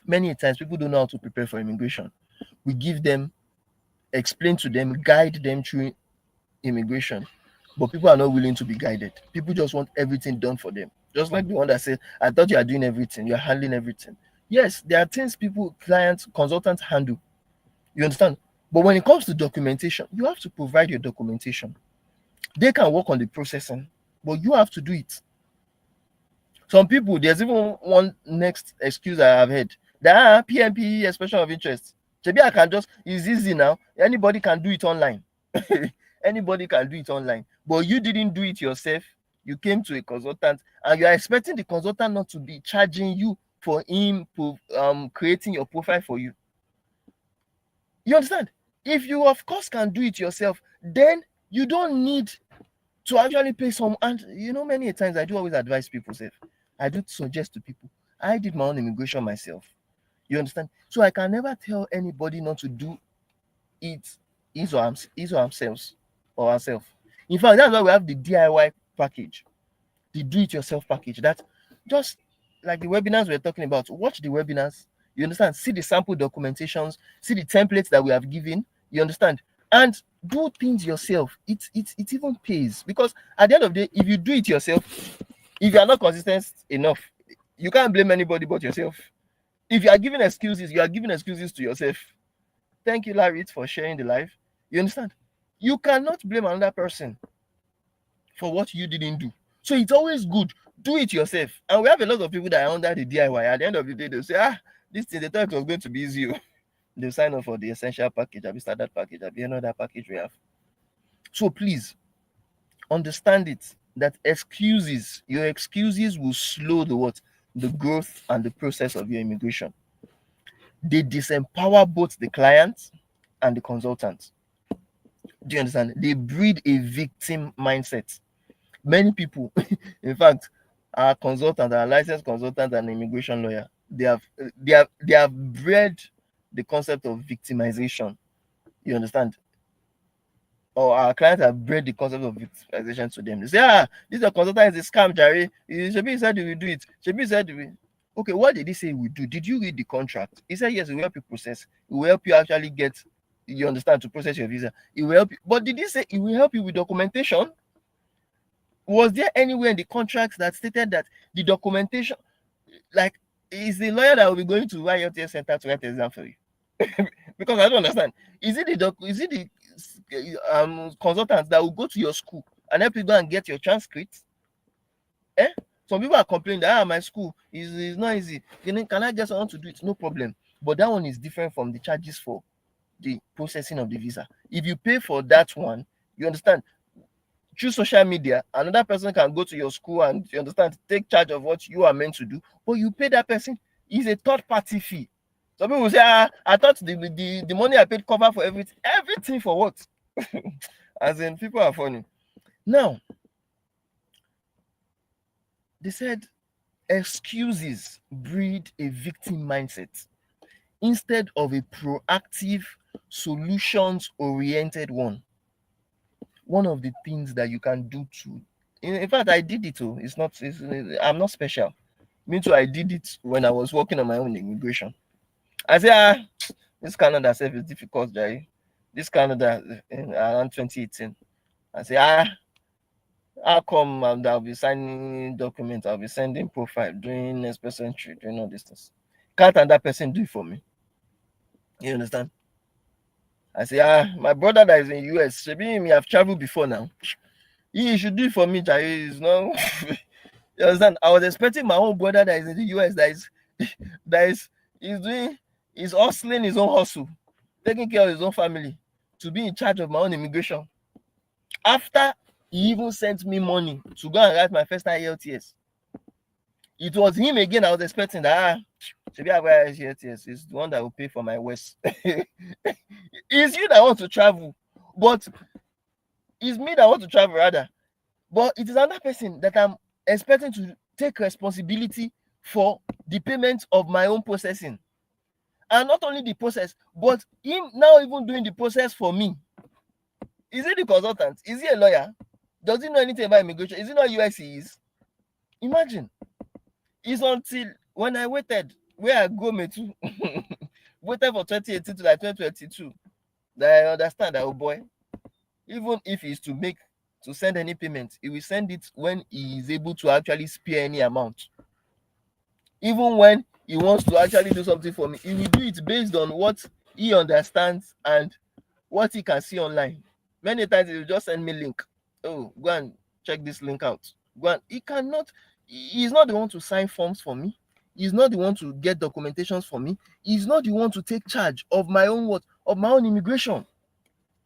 Many times, people don't know how to prepare for immigration. We give them, explain to them, guide them through immigration, but people are not willing to be guided. People just want everything done for them. Just like the one that said, I thought you are doing everything, you're handling everything. Yes, there are things people, clients, consultants handle. You understand? But when it comes to documentation, you have to provide your documentation. They can work on the processing, but you have to do it. Some people, there's even one next excuse I have heard that PMP expression of interest. Maybe I can just, it's easy now. Anybody can do it online. Anybody can do it online. But you didn't do it yourself. You came to a consultant and you are expecting the consultant not to be charging you for him creating your profile for you. You understand? If you, of course, can do it yourself, then you don't need to actually pay some. And many times I do always advise people, I do suggest to people, I did my own immigration myself. You understand? So I can never tell anybody not to do it his or themselves or herself. In fact, that's why we have the DIY package, the do-it-yourself package. That just like the webinars we're talking about, watch the webinars. You understand? See the sample documentations, see the templates that we have given. You understand? And do things yourself. It even pays, because at the end of the day, if you do it yourself, if you are not consistent enough, you can't blame anybody but yourself. If you are giving excuses, you are giving excuses to yourself. Thank you, Larry, for sharing the live. You understand? You cannot blame another person for what you didn't do. So it's always good. Do it yourself. And we have a lot of people that are under the DIY. At the end of the day, they'll say, this thing, they thought it was going to be easy. They'll sign up for the essential package, the standard package, the another package we have. So please understand it, that your excuses will slow the growth and the process of your immigration. They disempower both the client and the consultant. Do you understand? They breed a victim mindset. Many people, in fact, our consultant, our licensed consultant and immigration lawyer, they have bred the concept of victimization. You understand? Or our clients have bred the concept of victimization to them. They say, this consultant is a scam, Jerry. Shebi said we do it. Shebi said we. Okay, what did he say we do? Did you read the contract? He said yes, it will help you process. It will help you actually get, you understand, to process your visa. It will help you. But did he say it will help you with documentation? Was there anywhere in the contract that stated that the documentation, like, is the lawyer that will be going to YOTS center to write the exam for you? Because I don't understand. Is it the consultants that will go to your school and help you go and get your transcripts? Some people are complaining that my school is not easy. Can I get someone to do it? No problem. But that one is different from the charges for the processing of the visa. If you pay for that one, you understand, through social media, another person can go to your school and, you understand, take charge of what you are meant to do, but you pay that person. Is a third party fee. Some people will say, I thought the money I paid cover for everything for what? As in, people are funny. Now, they said excuses breed a victim mindset instead of a proactive, solutions-oriented one. One of the things that you can do to, in fact, I did it too. I'm not special. Me too, I did it when I was working on my own immigration. I say, this Canada self is difficult, Jai. This Canada in around 2018. I say, How come I'll be signing documents, I'll be sending profile, doing express entry, doing all these things? Can't another person do it for me? You understand? I say, my brother that is in US, maybe me have traveled before now. He should do it for me, Jare. Is no, you understand? I was expecting my own brother that is in the US that is doing is hustling his own hustle, taking care of his own family, to be in charge of my own immigration. After he even sent me money to go and write my first time LTS, it was him again. I was expecting that should be LTS is the one that will pay for my West. It's you that want to travel, but it's me that want to travel rather. But it is another person that I'm expecting to take responsibility for the payment of my own processing. And not only the process, but him now even doing the process for me. Is he the consultant? Is he a lawyer? Does he know anything about immigration? Is he not US he is? Imagine. It's until when I waited, where I go me to, waited for 2018 to like 2022, that I understand that, oh boy, even if he's to send any payment, he will send it when he is able to actually spare any amount. Even when he wants to actually do something for me, he will do it based on what he understands and what he can see online. Many times he will just send me link. Oh, go and check this link out. Go and he's not the one to sign forms for me. He's not the one to get documentations for me. He's not the one to take charge of my own of my own immigration.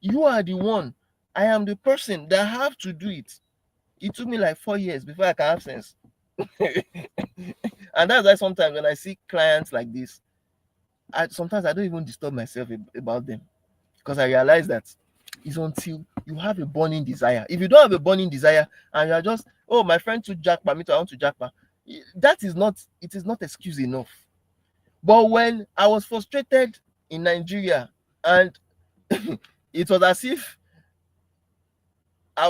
You are the one. I am the person that have to do it. It took me like 4 years before I can have sense. And that's why sometimes when I see clients like this, sometimes I don't even disturb myself about them, because I realize that it's until you have a burning desire. If you don't have a burning desire and you are just, oh, my friend took jackpot, me too, I want to jackpot, it is not excuse enough. But when I was frustrated in Nigeria and it was as if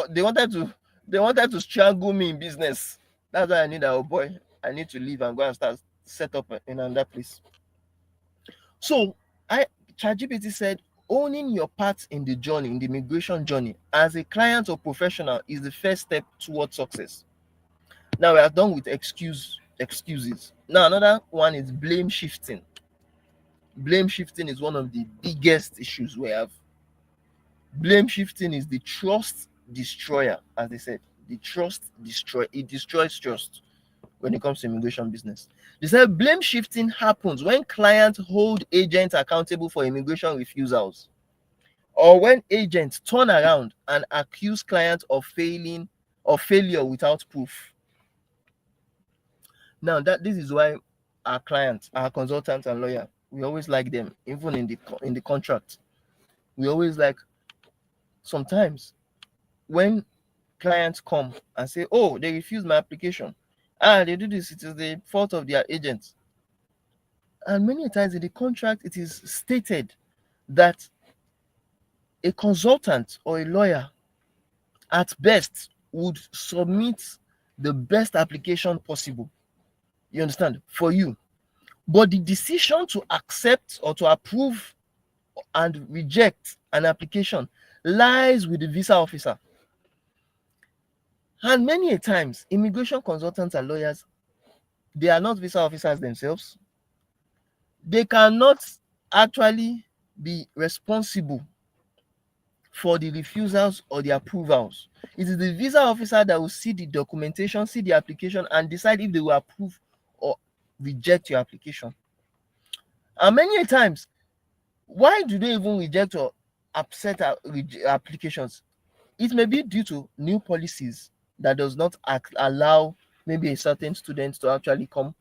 they wanted to strangle me in business. That's why I need that. Oh boy, I need to leave and go and start set up in another place. So I ChatGPT said owning your part in the journey, in the immigration journey, as a client or professional is the first step towards success. Now we are done with excuses. Now another one is blame shifting. Blame shifting is one of the biggest issues we have. Blame shifting is the trust destroyer, as they said. The trust destroy it destroys trust when it comes to immigration business. They said blame shifting happens when clients hold agents accountable for immigration refusals, or when agents turn around and accuse clients of failure without proof. Now that this is why our clients, our consultants and lawyer, we always like them, even in the contract. We always like, sometimes when clients come and say, oh, they refused my application, they do this, it is the fault of their agents. And many times in the contract it is stated that a consultant or a lawyer at best would submit the best application possible, you understand, for you. But the decision to accept or to approve and reject an application lies with the visa officer. And many a times immigration consultants and lawyers, they are not visa officers themselves. They cannot actually be responsible for the refusals or the approvals. It is the visa officer that will see the documentation, see the application, and decide if they will approve or reject your application. And many a times, why do they even reject or upset applications? It may be due to new policies that does not allow maybe a certain student to actually come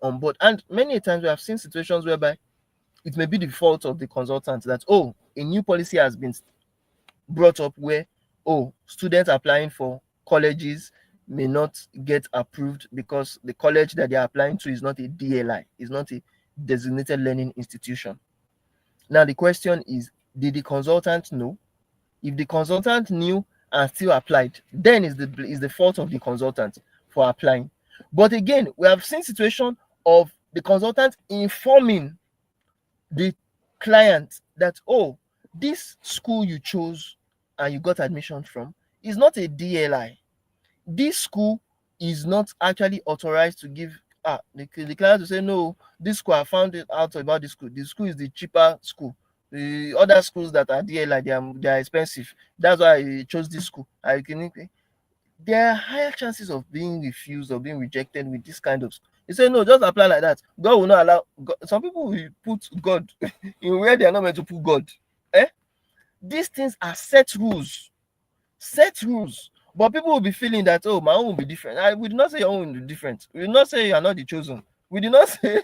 on board. And many times we have seen situations whereby it may be the fault of the consultant that, oh, a new policy has been brought up where, oh, students applying for colleges may not get approved because the college that they're applying to is not a DLI, is not a designated learning institution. Now the question is, did the consultant know? If the consultant knew and still applied, then is the fault of the consultant for applying. But again, we have seen situation of the consultant informing the client that, oh, this school you chose and you got admission from is not a DLI, This school is not actually authorized to give the client to say no, this school I found it out about this school. This school is the cheaper school. The other schools that are there, like they are expensive. That's why I chose this school. There are higher chances of being refused or being rejected with this kind of school. You say no, just apply like that. God will not allow. God, some people will put God in where they are not meant to put God. Eh? These things are set rules. Set rules. But people will be feeling that, oh, my own will be different. We do not say your own will be different. We do not say you are not the chosen. We do not say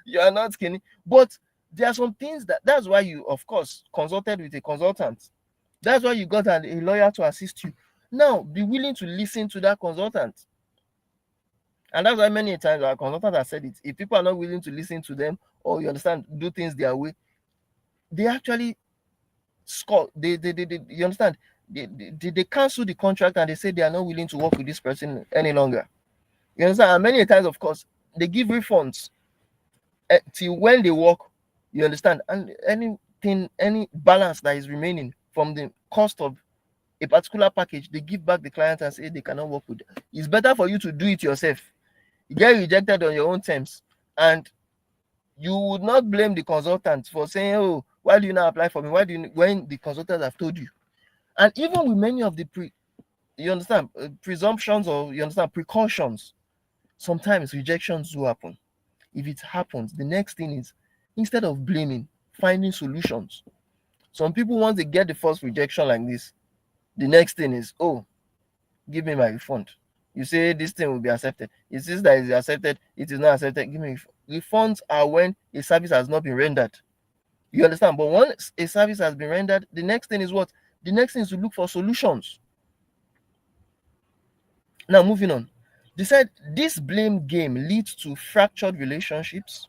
you are not skinny. But there are some things that's why you, of course, consulted with a consultant. That's why you got a lawyer to assist you. Now, be willing to listen to that consultant. And that's why many times our consultant has said it. If people are not willing to listen to them, or you understand, do things their way, they actually score. You understand? They cancel the contract and they say they are not willing to work with this person any longer. You understand? And many times, of course, they give refunds till when they work. You understand? And any balance that is remaining from the cost of a particular package, they give back the client and say they cannot work with it. It's better for you to do it yourself. You get rejected on your own terms, and you would not blame the consultant for saying, oh, why do you not apply for me? Why do you, when the consultant have told you? And even with many of the you understand, presumptions, or you understand, precautions, sometimes rejections do happen. If it happens, the next thing is, instead of blaming, finding solutions. Some people, once they get the first rejection like this, the next thing is, oh, give me my refund. You say this thing will be accepted. It says that it's accepted, it is not accepted. Give me refunds are when a service has not been rendered. You understand? But once a service has been rendered, the next thing is what? The next thing is to look for solutions. Now, moving on. They said this blame game leads to fractured relationships.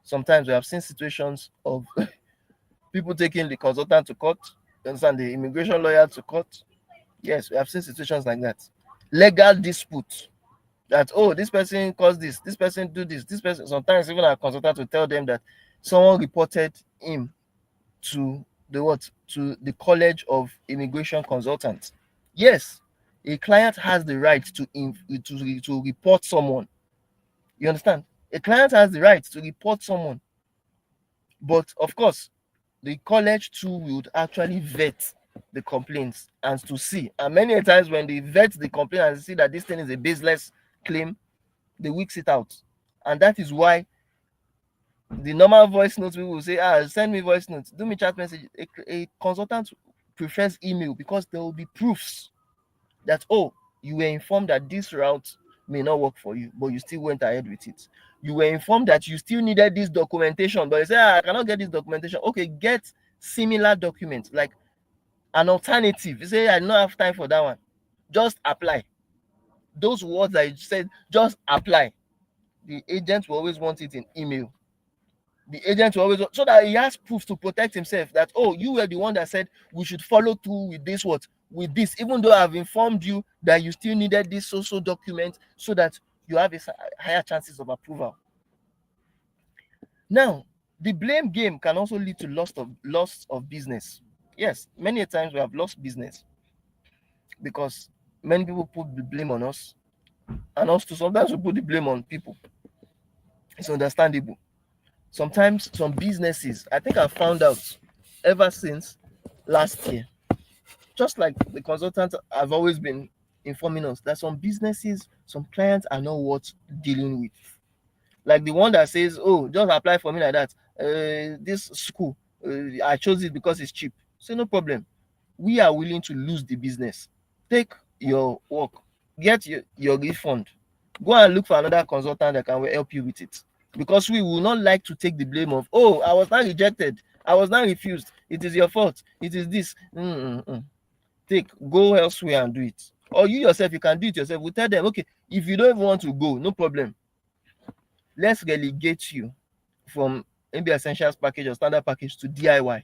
Sometimes we have seen situations of people taking the consultant to court, you understand, the immigration lawyer to court. Yes, we have seen situations like that. Legal disputes that, oh, this person caused this person do this person. Sometimes even our consultant will tell them that someone reported him to the College of Immigration Consultants. Yes, a client has the right to report someone. You understand? A client has the right to report someone, but of course, the college too would actually vet the complaints and to see. And many times when they vet the complaint and see that this thing is a baseless claim, they weeks it out. And that is why the normal voice notes people will say, send me voice notes, do me chat message. A consultant prefers email because there will be proofs that, oh, you were informed that this route may not work for you, but you still went ahead with it. You were informed that you still needed this documentation, but you say, I cannot get this documentation. Okay, get similar documents, like an alternative. You say, I don't have time for that one. Just apply. Those words I said, just apply. The agent will always want it in email. The agent will always, so that he has proof to protect himself that, oh, you were the one that said we should follow through with this, even though I've informed you that you still needed this social document so that you have a higher chances of approval. Now, the blame game can also lead to loss of business. Yes, many times we have lost business because many people put the blame on us, and also sometimes we put the blame on people. It's understandable. Sometimes some businesses, I think I found out ever since last year, just like the consultants have always been informing us, that some businesses, some clients are not worth dealing with. Like the one that says, oh, just apply for me like that. This school, I chose it because it's cheap. So no problem. We are willing to lose the business. Take your work, get your refund. Go and look for another consultant that can help you with it. Because we will not like to take the blame of, oh, I was not rejected, I was not refused, it is your fault, it is this. Go elsewhere and do it. Or you yourself, you can do it yourself. We tell them, okay, if you don't even want to go, no problem. Let's relegate you from maybe essentials package or standard package to DIY.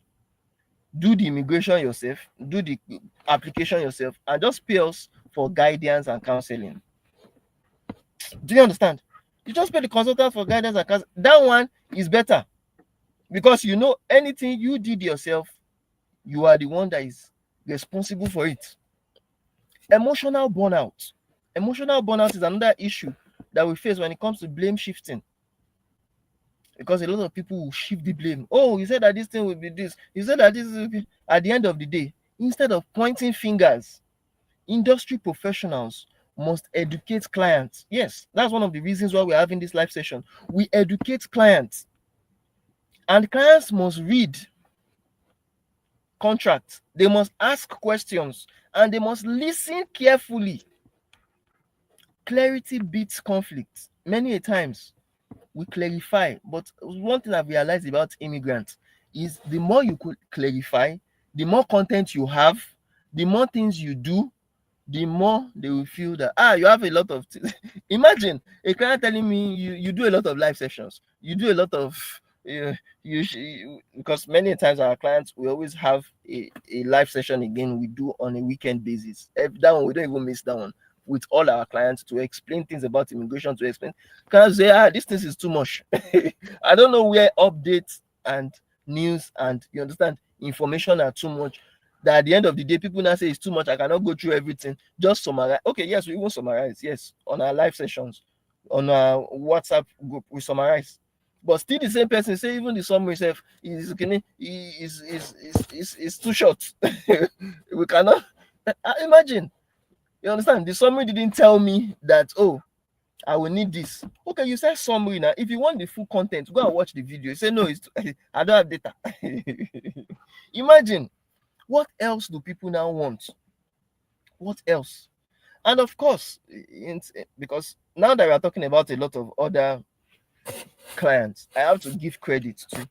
Do the immigration yourself, do the application yourself, and just pay us for guidance and counseling. Do you understand? You just pay the consultant for guidance and counseling. That one is better because you know anything you did yourself, you are the one that is responsible for it. Emotional burnout. Emotional burnout is another issue that we face when it comes to blame shifting, because a lot of people will shift the blame. Oh, you said that this thing will be this. You said that this is okay. At the end of the day, instead of pointing fingers, industry professionals must educate clients. Yes, that's one of the reasons why we're having this live session. We educate clients, and clients must read contracts, they must ask questions, and they must listen carefully. Clarity beats conflict. Many a times we clarify, but one thing I've realized about immigrants is the more you could clarify, the more content you have, the more things you do, the more they will feel that you have a lot of imagine a client telling me you do a lot of live sessions, you do a lot of because many times our clients, we always have a live session again we do on a weekend basis. That one we don't even miss that one with all our clients, to explain things about immigration, to explain, because say this thing is too much. I don't know where updates and news and, you understand, information are too much, that at the end of the day people now say it's too much, I cannot go through everything, just summarize. Okay, yes, we even summarize, yes, on our live sessions, on our WhatsApp group we summarize, but still the same person say even the summary itself is too short. We cannot imagine, you understand, the summary didn't tell me that, oh, I will need this. Okay, you said summary. Now if you want the full content, go and watch the video. You say no, it's I don't have data. Imagine, what else do people now want? What else? And of course, because now that we are talking about a lot of other clients, I have to give credit to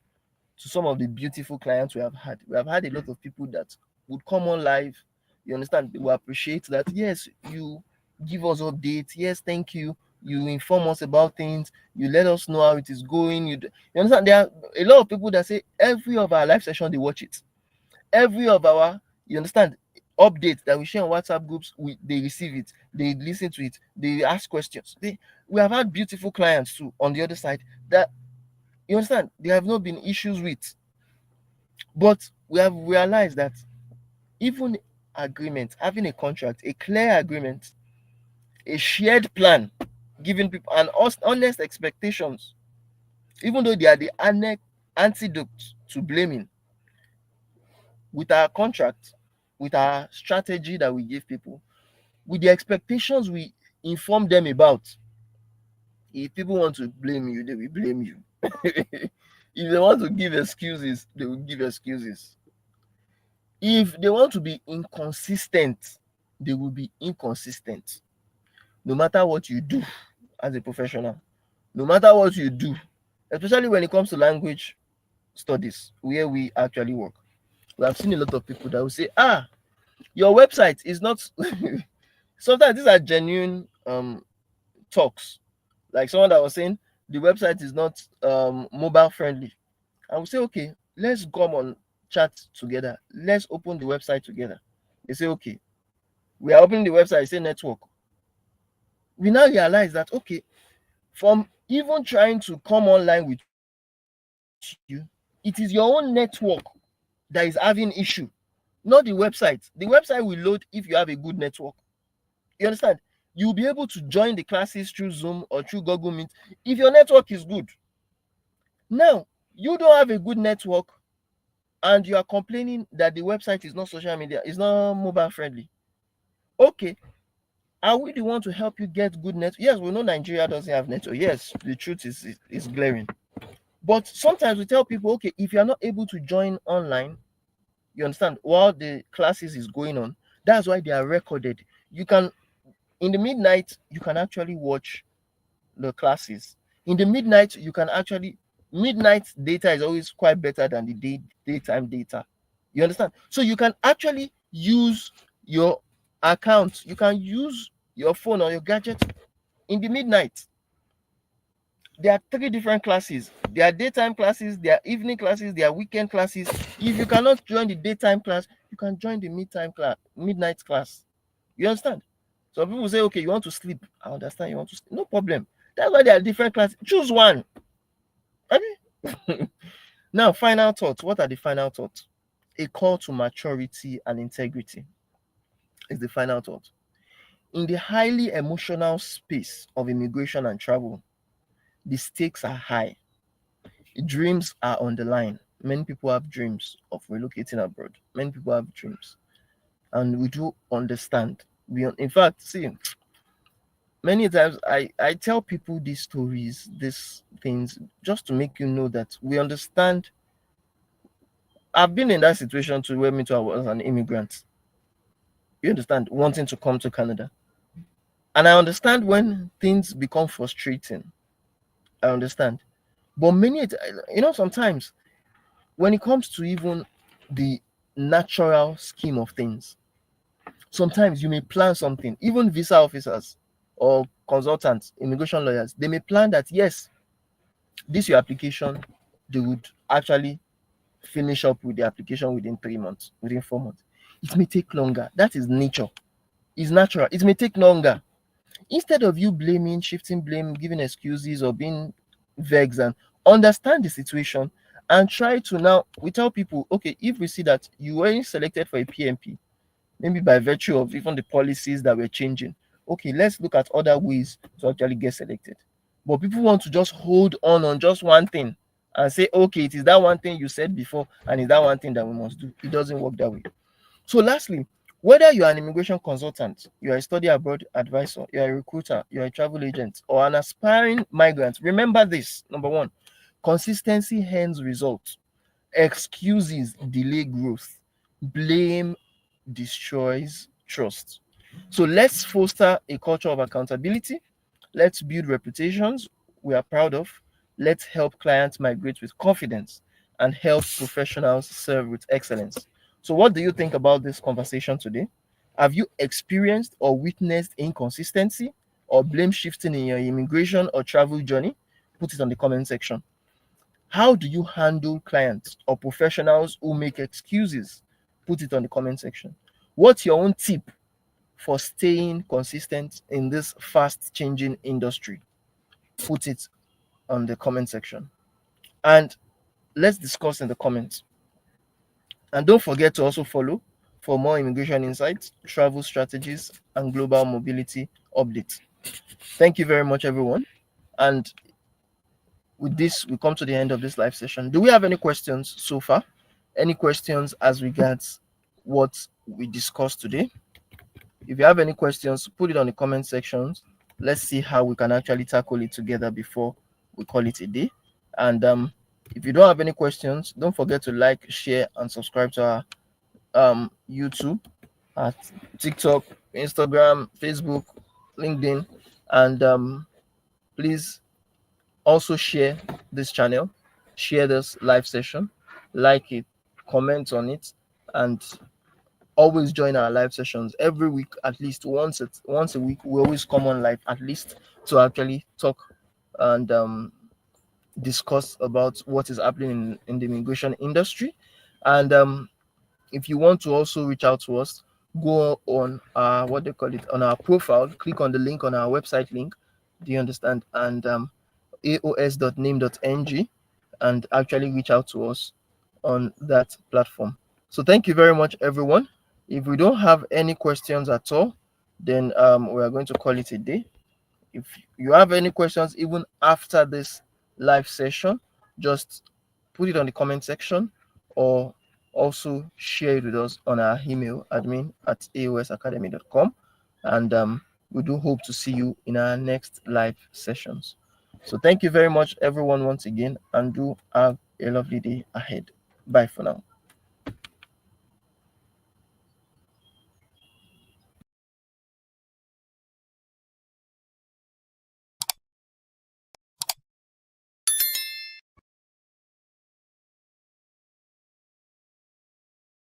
some of the beautiful clients we have had. We have had a lot of people that would come on live. You understand? They will appreciate that. Yes, you give us updates. Yes, thank you. You inform us about things. You let us know how it is going. You understand? There are a lot of people that say every of our live session they watch it. Every of our, you understand, updates that we share on WhatsApp groups, they receive it, they listen to it, they ask questions. We have had beautiful clients too on the other side that, you understand, there have not been issues with, but we have realized that even agreement, having a contract, a clear agreement, a shared plan, giving people an honest expectations, even though they are the antidote to blaming, with our contract, with our strategy that we give people, with the expectations we inform them about. If people want to blame you, they will blame you. If they want to give excuses, they will give excuses. If they want to be inconsistent, they will be inconsistent. No matter what you do as a professional, no matter what you do, especially when it comes to language studies, where we actually work, we have seen a lot of people that will say, your website is not. Sometimes these are genuine talks. Like someone that was saying the website is not mobile friendly. I will say, okay, let's come on chat together. Let's open the website together. They say, okay, we are opening the website, say network. We now realize that, okay, from even trying to come online with you, it is your own network that is having issue, not the website. The website will load if you have a good network. You understand? You'll be able to join the classes through Zoom or through Google Meet if your network is good. Now, you don't have a good network and you are complaining that the website is not social media, is not mobile friendly. Okay, are we the one to help you get good network? Yes, we know Nigeria doesn't have network. Yes, the truth is glaring. But sometimes we tell people, okay, if you are not able to join online, you understand, while the classes is going on, that's why they are recorded. You can, in the midnight, you can actually watch the classes. In the midnight, you can actually, midnight data is always quite better than the daytime data. You understand? So you can actually use your account, you can use your phone or your gadget in the midnight. There are three different classes. There are daytime classes, there are evening classes, there are weekend classes. If you cannot join the daytime class, you can join the midnight class. You understand? Some people say, okay, you want to sleep. I understand you want to sleep. No problem. That's why there are different classes. Choose one. Okay? Now, final thoughts. What are the final thoughts? A call to maturity and integrity is the final thought. in the highly emotional space of immigration and travel, the stakes are high. Dreams are on the line. Many people have dreams of relocating abroad. Many people have dreams, and we do understand. In fact, see, many times I tell people these stories, these things, just to make you know that we understand. I've been in that situation too, where me too, I was an immigrant. You understand, wanting to come to Canada, and I understand when things become frustrating. I understand, but sometimes when it comes to even the natural scheme of things, sometimes you may plan something. Even visa officers or consultants, immigration lawyers, they may plan that yes, this your application, they would actually finish up with the application within 3 months, within 4 months. It may take longer. That is nature. It's natural. It may take longer. Instead of you blaming, shifting blame, giving excuses, or being vague, and understand the situation and try to now, we tell people, okay, if we see that you weren't selected for a PMP, maybe by virtue of even the policies that were changing, okay, let's look at other ways to actually get selected. But people want to just hold on just one thing and say, okay, it is that one thing you said before, and it's that one thing that we must do. It doesn't work that way. So, lastly, whether you are an immigration consultant, you are a study abroad advisor, you are a recruiter, you are a travel agent, or an aspiring migrant, remember this: number one, consistency hands results, excuses delay growth, blame destroys trust. So let's foster a culture of accountability. Let's build reputations we are proud of. Let's help clients migrate with confidence and help professionals serve with excellence. So, what do you think about this conversation today? Have you experienced or witnessed inconsistency or blame shifting in your immigration or travel journey? Put it on the comment section. How do you handle clients or professionals who make excuses? Put it on the comment section. What's your own tip for staying consistent in this fast changing industry? Put it on the comment section. And let's discuss in the comments. And don't forget to also follow for more immigration insights, travel strategies, and global mobility updates. Thank you very much, everyone. And with this, we come to the end of this live session. Do we have any questions so far? Any questions as regards what we discussed today? If you have any questions, put it on the comment sections. Let's see how we can actually tackle it together before we call it a day. And if you don't have any questions, don't forget to like, share, and subscribe to our YouTube, at TikTok, Instagram, Facebook, LinkedIn, and please also share this channel, share this live session, like it, comment on it, and always join our live sessions every week, at least once a week. We always come on live at least to actually talk and discuss about what is happening in the immigration industry. And if you want to also reach out to us, go on what they call it, on our profile, click on the link on our website link. Do you understand? And aos.name.ng, and actually reach out to us on that platform. So thank you very much, everyone. If we don't have any questions at all, then we are going to call it a day. If you have any questions even after this live session, just put it on the comment section, or also share it with us on our email, admin@aosacademy.com. And we do hope to see you in our next live sessions. So thank you very much, everyone, once again, and do have a lovely day ahead. Bye for now.